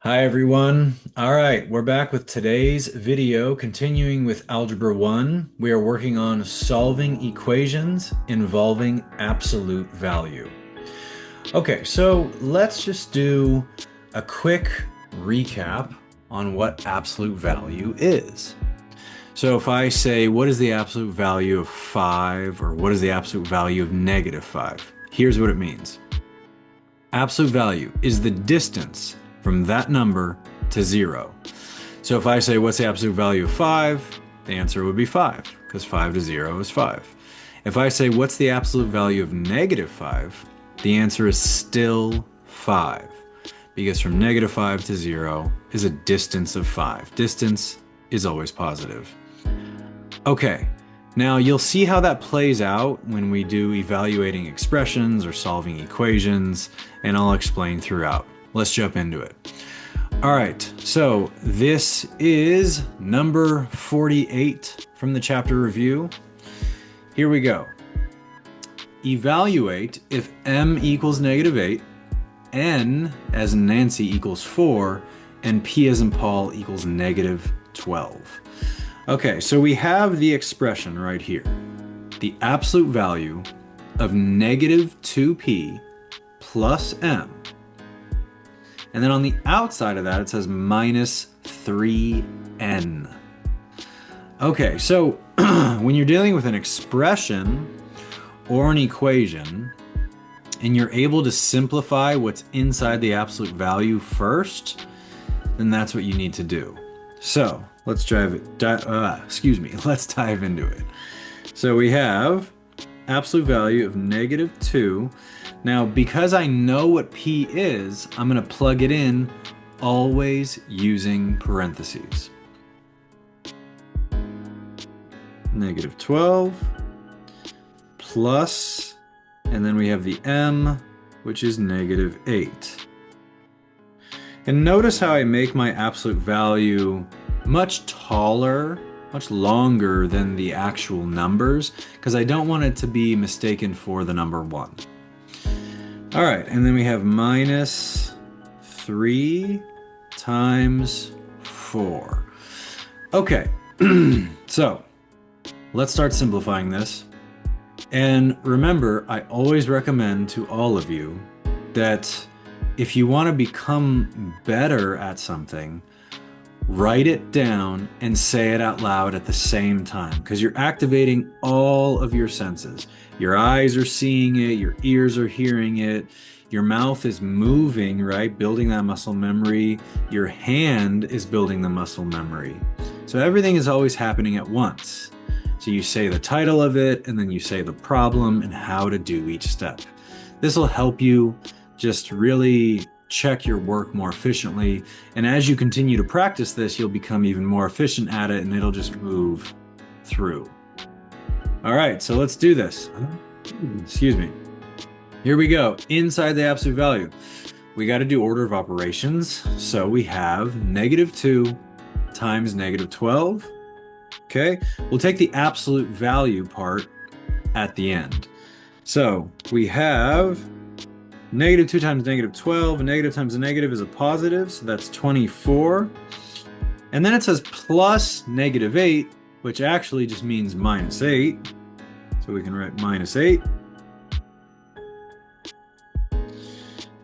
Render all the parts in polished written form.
Hi everyone. All right, we're back with today's video. Continuing with Algebra 1, we are working on solving equations involving absolute value. Okay, so let's just do a quick recap on what absolute value is. So if I say, what is the absolute value of 5, or what is the absolute value of -5? Here's what it means. Absolute value is the distance from that number to 0. So if I say, what's the absolute value of 5? The answer would be 5, because 5 to 0 is 5. If I say, what's the absolute value of -5? The answer is still 5, because from -5 to 0 is a distance of 5. Distance is always positive. Okay, now you'll see how that plays out when we do evaluating expressions or solving equations, and I'll explain throughout. Let's jump into it. All right, so this is number 48 from the chapter review. Here we go. Evaluate if m equals -8, n as in Nancy equals 4, and p as in Paul equals -12. Okay, so we have the expression right here. The absolute value of -2p plus m. And then on the outside of that, it says -3n. Okay, so when you're dealing with an expression or an equation, and you're able to simplify what's inside the absolute value first, then that's what you need to do. So let's dive into it. So we have absolute value of -2. Now, because I know what p is, I'm going to plug it in, always using parentheses. -12 plus, and then we have the m, which is -8. And notice how I make my absolute value much taller, much longer than the actual numbers, because I don't want it to be mistaken for the number 1. All right, and then we have -3 times 4. Okay, so let's start simplifying this. And remember, I always recommend to all of you that if you want to become better at something, write it down and say it out loud at the same time, because you're activating all of your senses. Your eyes are seeing it, your ears are hearing it, your mouth is moving, right? Building that muscle memory. Your hand is building the muscle memory. So everything is always happening at once. So you say the title of it, and then you say the problem and how to do each step. This will help you just really check your work more efficiently. And as you continue to practice this, you'll become even more efficient at it, and it'll just move through. All right, so let's do this. Excuse me. Here we go. Inside the absolute value, we got to do order of operations. So we have -2 times -12. Okay, we'll take the absolute value part at the end. So we have -2 times -12, a negative times a negative is a positive, so that's 24. And then it says plus -8, which actually just means -8. So we can write -8.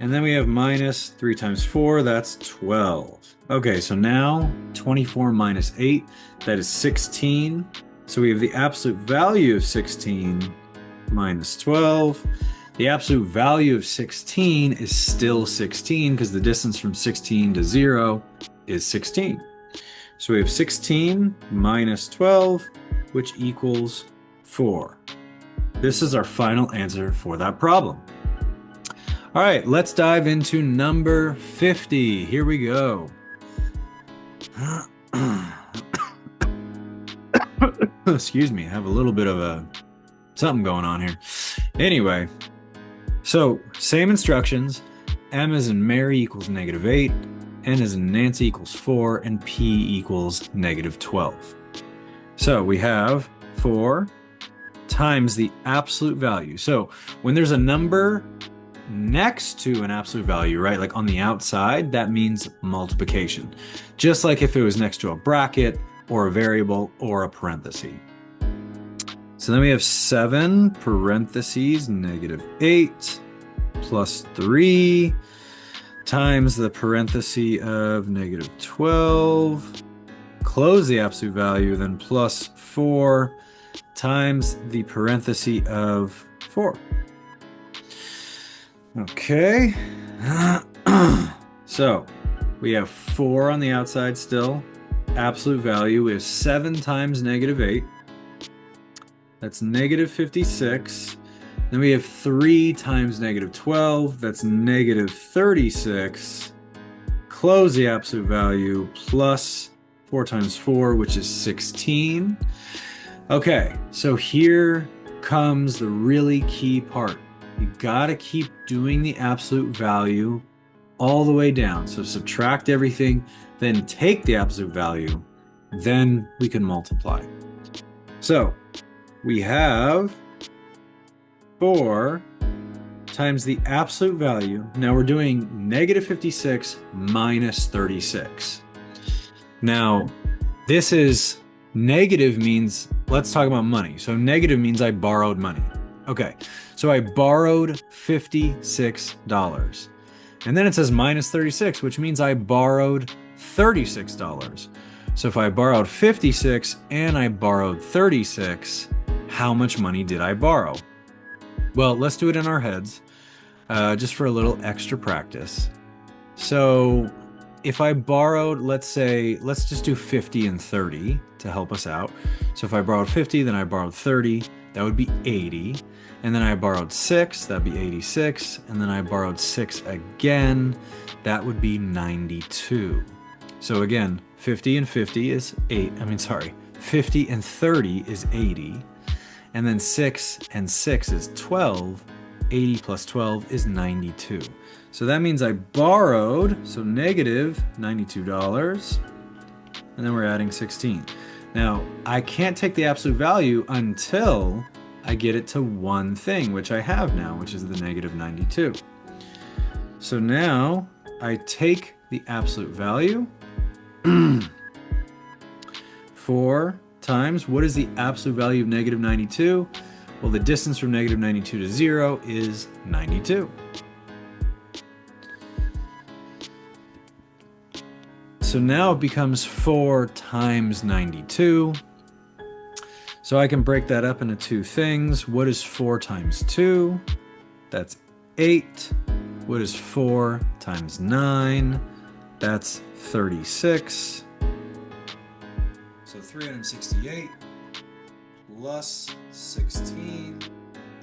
And then we have -3 times 4, that's 12. Okay, so now 24 minus 8, that is 16. So we have the absolute value of 16 minus 12. The absolute value of 16 is still 16, because the distance from 16 to 0 is 16. So we have 16 minus 12, which equals 4. This is our final answer for that problem. All right, let's dive into number 50. Here we go. Excuse me, I have a little bit of something going on here. Anyway, so same instructions. M as in Mary equals -8, N as in Nancy equals 4, and P equals -12. So we have 4 times the absolute value. So when there's a number next to an absolute value, right? Like on the outside, that means multiplication. Just like if it was next to a bracket or a variable or a parenthesis. So then we have 7 parentheses -8 plus 3 times the parenthesis of -12, close the absolute value, then plus 4 times the parenthesis of 4. Okay, so we have 4 on the outside still, absolute value. We have 7 times -8, that's -56. Then we have 3 times -12, that's -36. Close the absolute value, plus 4 times 4, which is 16. Okay, so here comes the really key part. You gotta keep doing the absolute value all the way down. So subtract everything, then take the absolute value, then we can multiply. So we have 4 times the absolute value. Now we're doing -56 minus 36. Now, this is negative means, let's talk about money. So negative means I borrowed money. Okay, so I borrowed $56. And then it says minus 36, which means I borrowed $36. So if I borrowed 56 and I borrowed 36, how much money did I borrow? Well, let's do it in our heads, just for a little extra practice. So if I borrowed, let's just do 50 and 30 to help us out. So if I borrowed 50, then I borrowed 30, that would be 80. And then I borrowed 6, that'd be 86. And then I borrowed 6 again, that would be 92. So again, 50 and 50 is 50 and 30 is 80. And then 6 and 6 is 12. 80 plus 12 is 92. So that means I borrowed, so negative $92. And then we're adding 16. Now, I can't take the absolute value until I get it to one thing, which I have now, which is the -92. So now I take the absolute value. 4 times, what is the absolute value of -92? Well, the distance from -92 to 0 is 92. So now it becomes 4 times 92. So I can break that up into two things. What is 4 times 2? That's 8. What is 4 times 9? That's 36. So 368 plus 16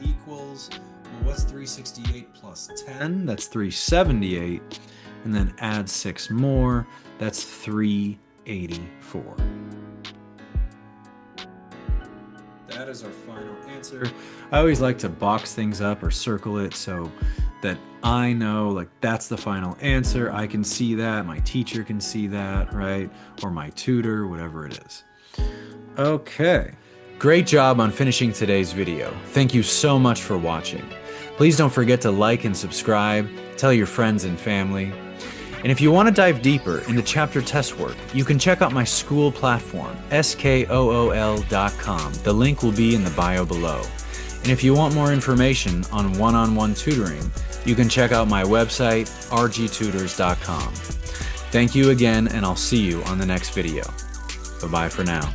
equals, well, what's 368 plus 10? That's 378. And then add 6 more, that's 384. That is our final answer. I always like to box things up or circle it so that I know, like, that's the final answer. I can see that, my teacher can see that, right? Or my tutor, whatever it is. Okay. Great job on finishing today's video. Thank you so much for watching. Please don't forget to like and subscribe, tell your friends and family. And if you want to dive deeper into chapter test work, you can check out my Skool platform, skool.com. The link will be in the bio below. And if you want more information on one-on-one tutoring, you can check out my website, rgtutors.com. Thank you again, and I'll see you on the next video. Bye-bye for now.